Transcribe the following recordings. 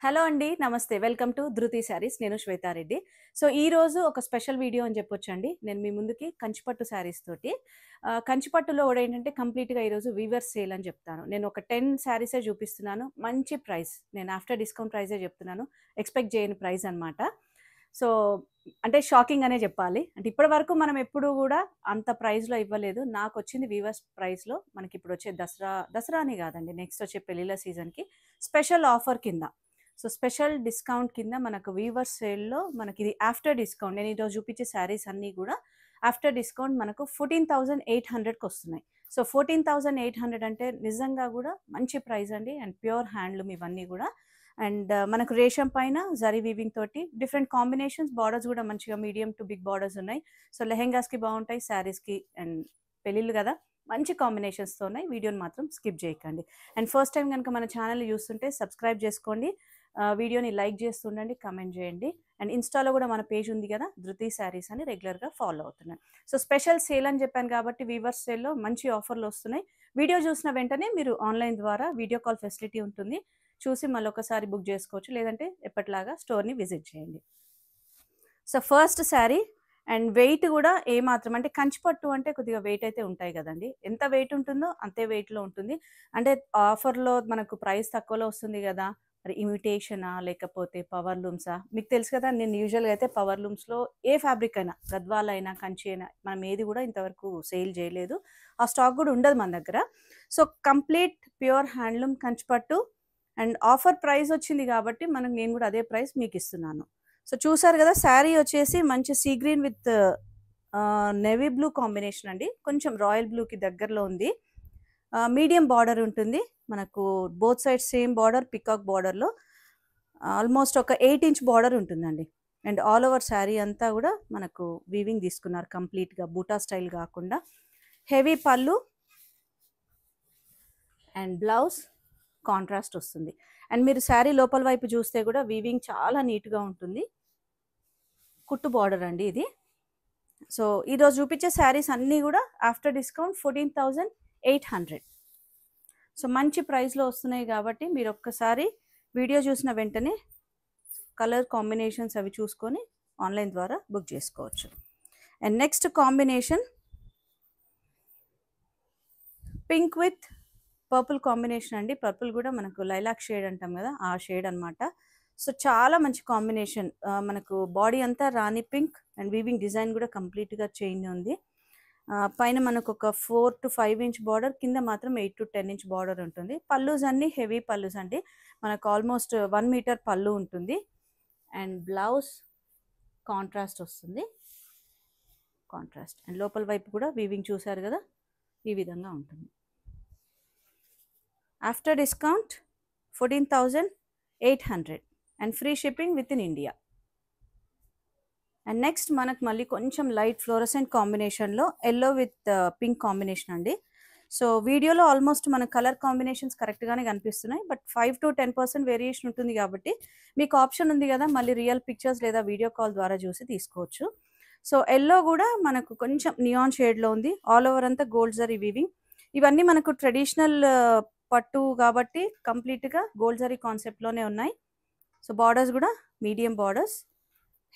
Hello అండి. నమస్తే. Welcome to ధృతి శారీస్. నేను శ్వేతారెడ్డి. సో, ఈరోజు ఒక స్పెషల్ వీడియో అని చెప్పొచ్చండి. నేను మీ ముందుకి కంచిపట్టు శారీస్ తోటి కంచిపట్టులో కూడా ఏంటంటే కంప్లీట్‌గా ఈరోజు వీవర్స్ సేల్ అని చెప్తాను. నేను ఒక 10 శారీసే చూపిస్తున్నాను. మంచి ప్రైస్. నేను ఆఫ్టర్ డిస్కౌంట్ ప్రైజే చెప్తున్నాను. ఎక్స్‌పెక్ట్ చేయని ప్రైస్ అనమాట. సో, అంటే షాకింగ్ అనే చెప్పాలి. అంటే ఇప్పటి వరకు మనం ఎప్పుడు కూడా అంత ప్రైస్‌లో ఇవ్వలేదు. నాకొచ్చింది వీవర్స్ ప్రైస్‌లో మనకిప్పుడు వచ్చే దసరా అని కాదండి. నెక్స్ట్ వచ్చే పెళ్ళిళ్ళ సీజన్‌కి స్పెషల్ ఆఫర్ కింద. సో, స్పెషల్ డిస్కౌంట్ కింద మనకు వీవర్స్ సేల్‌లో మనకిది ఆఫ్టర్ డిస్కౌంట్. నేను ఈరోజు చూపించే శారీస్ అన్నీ కూడా ఆఫ్టర్ డిస్కౌంట్ మనకు 14,800కి సో, 14,800 అంటే నిజంగా కూడా మంచి ప్రైస్ అండి. అండ్ ప్యూర్ హ్యాండ్లూమ్ ఇవన్నీ కూడా. అండ్ మనకు రేషం పైన జరీ వీవింగ్ తోటి డిఫరెంట్ కాంబినేషన్స్ బార్డర్స్ కూడా మంచిగా మీడియం టు బిగ్ బార్డర్స్ ఉన్నాయి. సో, లెహెంగాస్‌కి బాగుంటాయి. శారీస్‌కి అండ్ పెళ్ళిళ్ళు కదా! మంచి కాంబినేషన్స్‌తో ఉన్నాయి. వీడియోని మాత్రం స్కిప్ చేయకండి. అండ్ ఫస్ట్ టైం గనుక మన ఛానెల్‌ని చూస్తుంటే సబ్స్క్రైబ్ చేసుకోండి. వీడియోని లైక్ చేస్తుండండి, కామెంట్ చేయండి. అండ్ ఇన్‌స్టాలో కూడా మన పేజ్ ఉంది కదా! ధృతి శారీస్ అని రెగ్యులర్‌గా ఫాలో అవుతున్నాను. సో, స్పెషల్ సేల్ అని చెప్పాను కాబట్టి వీవర్స్ సేల్‌లో మంచి ఆఫర్‌లు వస్తున్నాయి. వీడియో చూసిన వెంటనే మీరు ఆన్‌లైన్ ద్వారా వీడియో కాల్ ఫెసిలిటీ ఉంటుంది. చూసి మళ్ళొకసారి బుక్ చేసుకోవచ్చు. లేదంటే ఎప్పటిలాగా స్టోర్‌ని విజిట్ చేయండి. So, first sari and weight కూడా ఏమాత్రం అంటే కంచిపట్టు అంటే కొద్దిగా వెయిట్ అయితే ఉంటాయి కదండీ! ఎంత వెయిట్ ఉంటుందో అంతే వెయిట్‌లో ఉంటుంది. అంటే ఆఫర్‌లో మనకు ప్రైస్ తక్కువలో వస్తుంది కదా! మరి ఇమిటేషనా? లేకపోతే పవర్ లూమ్సా? మీకు తెలుసు కదా! నేను యూజువల్‌గా అయితే పవర్ లూమ్స్‌లో ఏ ఫ్యాబ్రిక్ అయినా గద్వాల్ అయినా, కంచి అయినా మనం ఏది కూడా ఇంతవరకు సేల్ చేయలేదు. ఆ స్టాక్ కూడా ఉండదు మన దగ్గర. So, complete pure handloom Kanchipattu and offer price వచ్చింది కాబట్టి నేను కూడా అదే ప్రైస్ మీకిస్తున్నాను. సో, చూసారు గదా! శారీ వచ్చేసి మంచి sea green with navy blue combination అండి. కొంచెం రాయల్ బ్లూకి దగ్గరలో ఉంది. మీడియం బార్డర్ ఉంటుంది. మనకు both sides same border peacock బార్డర్‌లో ఆల్మోస్ట్ ఒక 8 ఇంచ్ బార్డర్ ఉంటుందండి. అండ్ ఆల్ ఓవర్ శారీ అంతా గూడా మనకు వీవింగ్ తీసుకున్నారు కంప్లీట్‌గా బూటా స్టైల్ గాకుండా. హెవీ పళ్ళు అండ్ బ్లౌజ్ కాంట్రాస్ట్ వస్తుంది. అండ్ మీరు శారీ లోపల వైపు చూస్తే గూడా వీవింగ్ చాలా నీట్‌గా ఉంటుంది. కుట్టు బార్డర్ అండి ఇది. సో, ఈరోజు చూపించే శారీస్ అన్నీ గూడా ఆఫ్టర్ డిస్కౌంట్ 14,800. సో, మంచి ప్రైస్‌లో వస్తున్నాయి గాబట్టి మీరొక్కసారి వీడియో చూసిన వెంటనే కలర్ కాంబినేషన్స్ అవి చూసుకొని ఆన్‌లైన్ ద్వారా బుక్ చేసుకోవచ్చు. And next combination pink with purple combination అండి. పర్పుల్ గూడా మనకు లైలాక్ షేడ్ అంటాం గదా! ఆ షేడ్ అనమాట. సో, చాలా మంచి కాంబినేషన్. మనకు బాడీ అంతా రాణి పింక్ అండ్ వీవింగ్ డిజైన్ గూడా కంప్లీట్‌గా చేంజ్ ఉంది. పైన మనకొక 4-5 ఇంచ్ బార్డర్, కింద మాత్రం 8-10 ఇంచ్ బార్డర్ ఉంటుంది. పల్లూస్ అన్నీ హెవీ పల్లూస్ అండి. మనకు ఆల్మోస్ట్ 1 మీటర్ పల్లు ఉంటుంది. అండ్ బ్లౌజ్ కాంట్రాస్ట్ వస్తుంది. కాంట్రాస్ట్ అండ్ లోపల వైపు కూడా వీవింగ్ చూసారు గదా! ఈ విధంగా ఉంటుంది. After discount 14,800 and free shipping with in India. And next మనకు మళ్ళీ కొంచెం లైట్ ఫ్లోరసెంట్ కాంబినేషన్‌లో యెల్లో విత్ పింక్ కాంబినేషన్ అండి. సో, వీడియోలో ఆల్మోస్ట్ మన కలర్ కాంబినేషన్స్ కరెక్ట్‌గానే కనిపిస్తున్నాయి. బట్ 5-10% వేరియేషన్ ఉంటుంది కాబట్టి మీకు ఆప్షన్ ఉంది గదా! మళ్ళీ రియల్ పిక్చర్స్ లేదా వీడియో కాల్ ద్వారా చూసి తీసుకోవచ్చు. సో, యెల్లో గూడా మనకు కొంచెం నియాన్ షేడ్‌లో ఉంది. ఆల్ ఓవర్ అంతా గోల్డ్ జరీ వీవింగ్. ఇవన్నీ మనకు ట్రెడిషనల్ పట్టు కాబట్టి కంప్లీట్‌గా గోల్డ్ జరీ కాన్సెప్ట్‌లోనే ఉన్నాయి. సో, బార్డర్స్ గూడా మీడియం బార్డర్స్.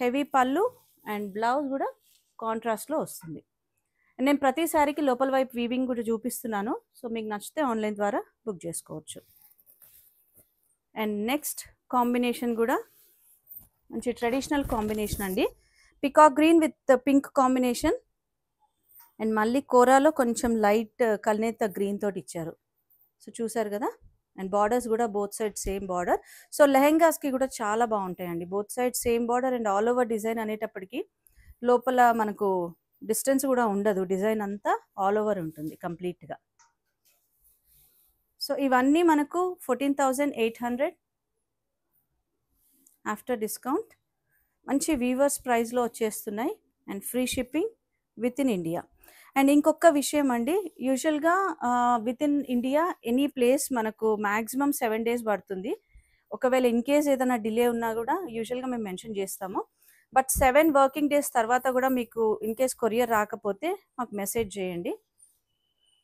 హెవీ పళ్ళు అండ్ బ్లౌజ్ గూడా కాంట్రాస్ట్‌లో వస్తుంది. నేను ప్రతి శారీకి లోపల వైపు వీవింగ్ కూడా చూపిస్తున్నాను. సో, మీకు నచ్చితే ఆన్‌లైన్ ద్వారా బుక్ చేసుకోవచ్చు. అండ్ నెక్స్ట్ కాంబినేషన్ గూడా మంచి ట్రెడిషనల్ కాంబినేషన్ అండి. Peacock green with pink combination and మళ్ళీ కోరాలో కొంచెం లైట్ కల్నేత గ్రీన్ తోటి ఇచ్చారు. సో, చూసారు గదా! అండ్ బార్డర్స్ గూడా both side same border. So, లెహెంగాస్‌కి గూడా చాలా బావుంటాయండి. Both side same border and all over design అనేటప్పటికి లోపల మనకు డిస్టెన్స్ గూడా ఉండదు. డిజైన్ అంతా ఆల్ ఓవర్ ఉంటుంది కంప్లీట్‌గా. సో, ఇవన్నీ మనకు 14,800 ఆఫ్టర్ డిస్కౌంట్. మంచి వీవర్స్ ప్రైస్‌లో వచ్చేస్తున్నాయి and free shipping with in India. And ఇంకొక విషయం అండి, యూజువల్‌గా with in India any place మనకు మాక్సిమం 7 డేస్ పడుతుంది. ఒకవేళ ఇన్ కేస్ ఏదైనా డిలే ఉన్నా గూడా యూజువల్‌గా మేము మెన్షన్ చేస్తాము. బట్ 7 వర్కింగ్ డేస్ తర్వాత గూడా మీకు ఇన్ కేస్ కొరియర్ రాకపోతే మాకు మెసేజ్ చేయండి.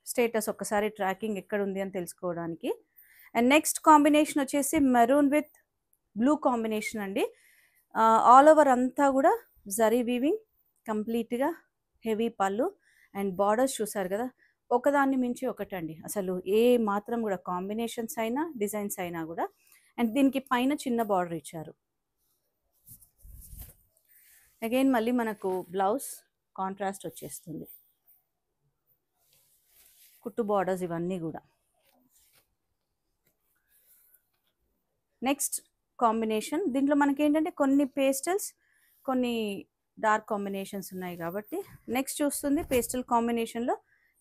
స్టేటస్ ఒక్కసారి ట్రాకింగ్ ఎక్కడుంది అని తెలుసుకోవడానికి. అండ్ నెక్స్ట్ కాంబినేషన్ వచ్చేసి మెరూన్ విత్ బ్లూ కాంబినేషన్ అండి. ఆల్ ఓవర్ అంతా కూడా జరీ వీవింగ్, కంప్లీట్గా హెవీ పళ్ళు అండ్ బార్డర్స్ చూసారు కదా, ఒకదాన్ని మించి ఒకటండి. అసలు ఏ మాత్రం కూడా కాంబినేషన్స్ అయినా డిజైన్స్ అయినా కూడా. అండ్ దీనికి పైన చిన్న బార్డర్ ఇచ్చారు. అగైన్ మళ్ళీ మనకు బ్లౌజ్ కాంట్రాస్ట్ వచ్చేస్తుంది, కుట్టు బార్డర్స్ ఇవన్నీ కూడా. నెక్స్ట్ కాంబినేషన్, దీంట్లో మనకి ఏంటంటే కొన్ని పేస్టల్స్, కొన్ని డార్క్ కాంబినేషన్స్ ఉన్నాయి కాబట్టి నెక్స్ట్ చూస్తుంది పేస్టల్ కాంబినేషన్లో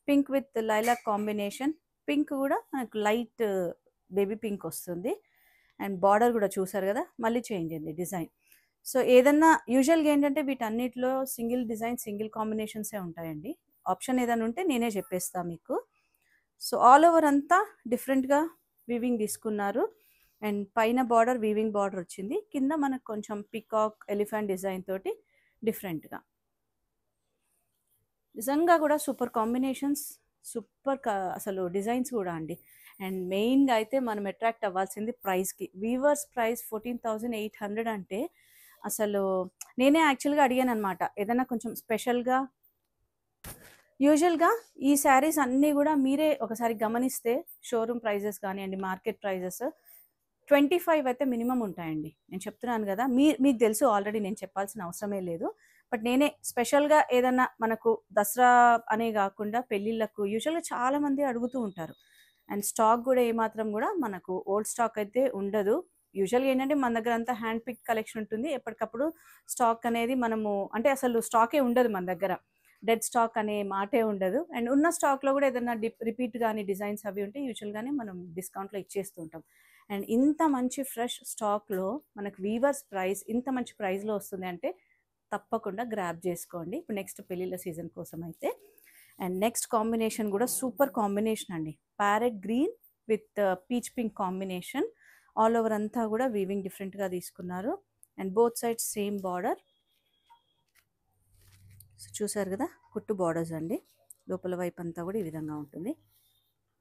pink with lilac combination. Pink కూడా మనకు లైట్ బేబీ పింక్ వస్తుంది. అండ్ బార్డర్ కూడా చూసారు కదా, మళ్ళీ చేంజ్ అయింది డిజైన్. సో ఏదన్నా యూజువల్గా ఏంటంటే వీటన్నిటిలో సింగిల్ డిజైన్ సింగిల్ కాంబినేషన్సే ఉంటాయండి. ఆప్షన్ ఏదైనా ఉంటే నేనే చెప్పేస్తాను మీకు. సో ఆల్ ఓవర్ అంతా డిఫరెంట్గా వీవింగ్ తీసుకున్నారు. అండ్ పైన బార్డర్ వీవింగ్ బార్డర్ వచ్చింది, కింద మనకు కొంచెం పికాక్ ఎలిఫెంట్ డిజైన్ తోటి డిఫరెంట్గా. నిజంగా కూడా సూపర్ కాంబినేషన్స్, సూపర్ అసలు డిజైన్స్ కూడా అండి. అండ్ మెయిన్గా అయితే మనం అట్రాక్ట్ అవ్వాల్సింది ప్రైస్కి. వీవర్స్ ప్రైస్ 14,800 అంటే అసలు నేనే యాక్చువల్గా అడిగాను అనమాట, ఏదైనా కొంచెం స్పెషల్గా. యూజువల్గా ఈ శారీస్ అన్నీ కూడా మీరే ఒకసారి గమనిస్తే షోరూమ్ ప్రైజెస్ కానివ్వండి, మార్కెట్ ప్రైజెస్ 25 అయితే మినిమం ఉంటాయండి. నేను చెప్తున్నాను కదా, మీకు తెలుసు ఆల్రెడీ, నేను చెప్పాల్సిన అవసరమే లేదు. బట్ నేనే స్పెషల్గా ఏదన్నా మనకు దసరా అనే కాకుండా పెళ్ళిళ్ళకు యూజువల్గా చాలామంది అడుగుతూ ఉంటారు. అండ్ స్టాక్ కూడా ఏమాత్రం కూడా మనకు ఓల్డ్ స్టాక్ అయితే ఉండదు. యూజువల్గా ఏంటంటే మన దగ్గర అంతా హ్యాండ్ పిక్ కలెక్షన్ ఉంటుంది. ఎప్పటికప్పుడు స్టాక్ అనేది మనము అంటే అసలు స్టాకే ఉండదు మన దగ్గర, డెడ్ స్టాక్ అనే మాటే ఉండదు. అండ్ ఉన్న స్టాక్లో కూడా ఏదైనా రిపీట్ కానీ డిజైన్స్ అవి ఉంటే యూజువల్గానే మనం డిస్కౌంట్లో ఇచ్చేస్తూ ఉంటాం. అండ్ ఇంత మంచి ఫ్రెష్ స్టాక్లో మనకు వీవర్స్ ప్రైస్ ఇంత మంచి ప్రైస్లో వస్తుంది అంటే తప్పకుండా గ్రాబ్ చేసుకోండి ఇప్పుడు నెక్స్ట్ పెళ్ళిళ్ళ సీజన్ కోసం అయితే. అండ్ నెక్స్ట్ కాంబినేషన్ కూడా సూపర్ కాంబినేషన్ అండి, parrot green with peach pink combination. All over అంతా కూడా వీవింగ్ డిఫరెంట్గా తీసుకున్నారు. And both sides same border చూసారు కదా, కుట్టు బార్డర్స్ అండి. లోపల వైపు అంతా కూడా ఈ విధంగా ఉంటుంది.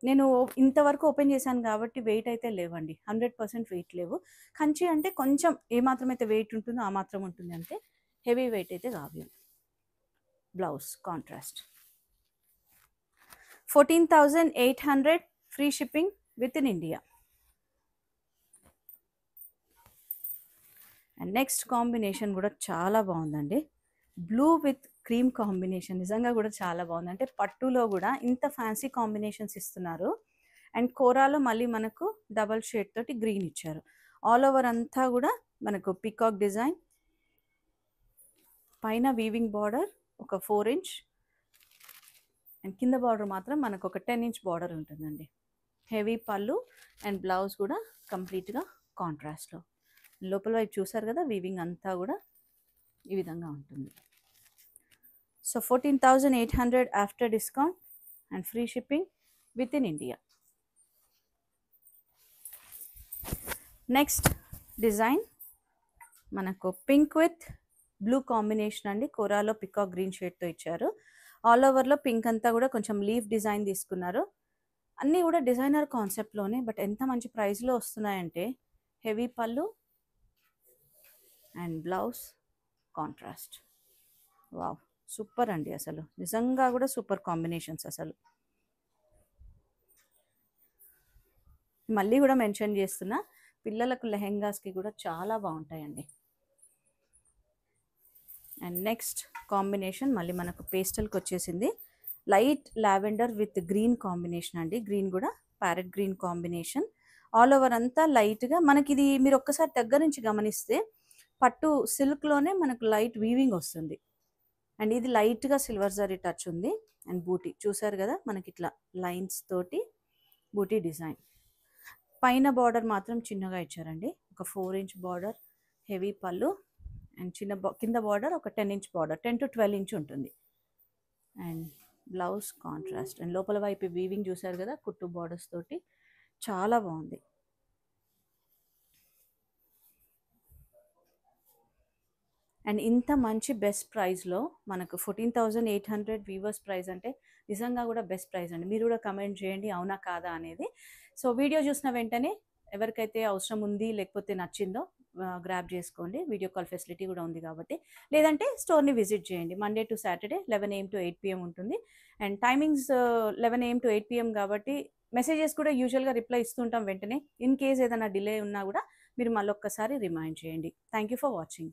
నేను ఇంతవరకు ఓపెన్ చేశాను కాబట్టి వెయిట్ అయితే లేవండి, 100% వెయిట్ లేవు. కంచి అంటే కొంచెం ఏమాత్రం అయితే వెయిట్ ఉంటుందో ఆ మాత్రం ఉంటుంది అంతే, హెవీ వెయిట్ అయితే కావు. Blouse contrast 14,800 free shipping with in India. And next combination కూడా చాలా బాగుందండి, బ్లూ విత్ క్రీమ్ కాంబినేషన్. నిజంగా కూడా చాలా బాగుంది. అంటే పట్టులో కూడా ఇంత ఫ్యాన్సీ కాంబినేషన్స్ ఇస్తున్నారు. అండ్ కోరాలో మళ్ళీ మనకు డబల్ షేడ్ తోటి గ్రీన్ ఇచ్చారు. ఆల్ ఓవర్ అంతా కూడా మనకు పికాక్ డిజైన్, పైన వీవింగ్ బార్డర్ ఒక 4 ఇంచ్, అండ్ కింద బార్డర్ మాత్రం మనకు ఒక 10 ఇంచ్ బార్డర్ ఉంటుందండి. హెవీ పళ్ళు అండ్ బ్లౌజ్ కూడా కంప్లీట్గా కాంట్రాస్ట్లో. లోపల వైపు చూసారు కదా, వీవింగ్ అంతా కూడా ఈ విధంగా ఉంటుంది. So 14,800 after discount and free shipping with in India. Next design మనకు పింక్ విత్ బ్లూ కాంబినేషన్ అండి, కోరాలో పికాక్ గ్రీన్ షేడ్తో ఇచ్చారు. ఆల్ ఓవర్లో పింక్ అంతా కూడా కొంచెం లీఫ్ డిజైన్ తీసుకున్నారు. అన్నీ కూడా డిజైనర్ కాన్సెప్ట్లోనే, బట్ ఎంత మంచి ప్రైస్లో వస్తున్నాయంటే హెవీ పళ్ళు and blouse contrast. Wow, super అండి, అసలు నిజంగా కూడా సూపర్ కాంబినేషన్స్. అసలు మళ్ళీ కూడా మెన్షన్ చేస్తున్నా, పిల్లలకు లెహెంగాస్కి కూడా చాలా బాగుంటాయండి. అండ్ నెక్స్ట్ కాంబినేషన్ మళ్ళీ మనకు పేస్టల్కి వచ్చేసింది, light lavender with green combination అండి. గ్రీన్ కూడా parrot green combination. All over అంతా లైట్గా మనకి ఇది మీరు ఒక్కసారి దగ్గర నుంచి గమనిస్తే పట్టు సిల్క్లోనే మనకు లైట్ వీవింగ్ వస్తుంది. అండ్ ఇది లైట్గా సిల్వర్ జరీ టచ్ ఉంది. అండ్ బూటీ చూసారు కదా, మనకి ఇట్లా లైన్స్ తోటి బూటీ డిజైన్. పైన బార్డర్ మాత్రం చిన్నగా ఇచ్చారండి, ఒక 4 ఇంచ్ బార్డర్, హెవీ పళ్ళు అండ్ కింద బార్డర్ ఒక 10 ఇంచ్ బార్డర్, 10 to 12 ఇంచ్ ఉంటుంది. And blouse contrast. అండ్ లోపల వైపు వీవింగ్ చూసారు కదా, కుట్టు బార్డర్స్ తోటి చాలా బాగుంది. అండ్ ఇంత మంచి బెస్ట్ ప్రైస్లో మనకు 14,800 వీవర్స్ ప్రైస్ అంటే నిజంగా కూడా బెస్ట్ ప్రైస్ అండి. మీరు కూడా కమెంట్ చేయండి అవునా కాదా అనేది. సో వీడియో చూసిన వెంటనే ఎవరికైతే అవసరం ఉంది లేకపోతే నచ్చిందో గ్రాబ్ చేసుకోండి. వీడియో కాల్ ఫెసిలిటీ కూడా ఉంది కాబట్టి. లేదంటే స్టోర్‌ని విజిట్ చేయండి. Monday to Saturday 11 AM to 8 PM ఉంటుంది. And timings 11 AM to 8 PM కాబట్టి మెసేజెస్ కూడా యూజువల్‌గా రిప్లై ఇస్తుంటాం వెంటనే. ఇన్ కేస్ ఏదైనా డిలే ఉన్నా కూడా మీరు మళ్ళొక్కసారి రిమైండ్ చేయండి. Thank you for watching.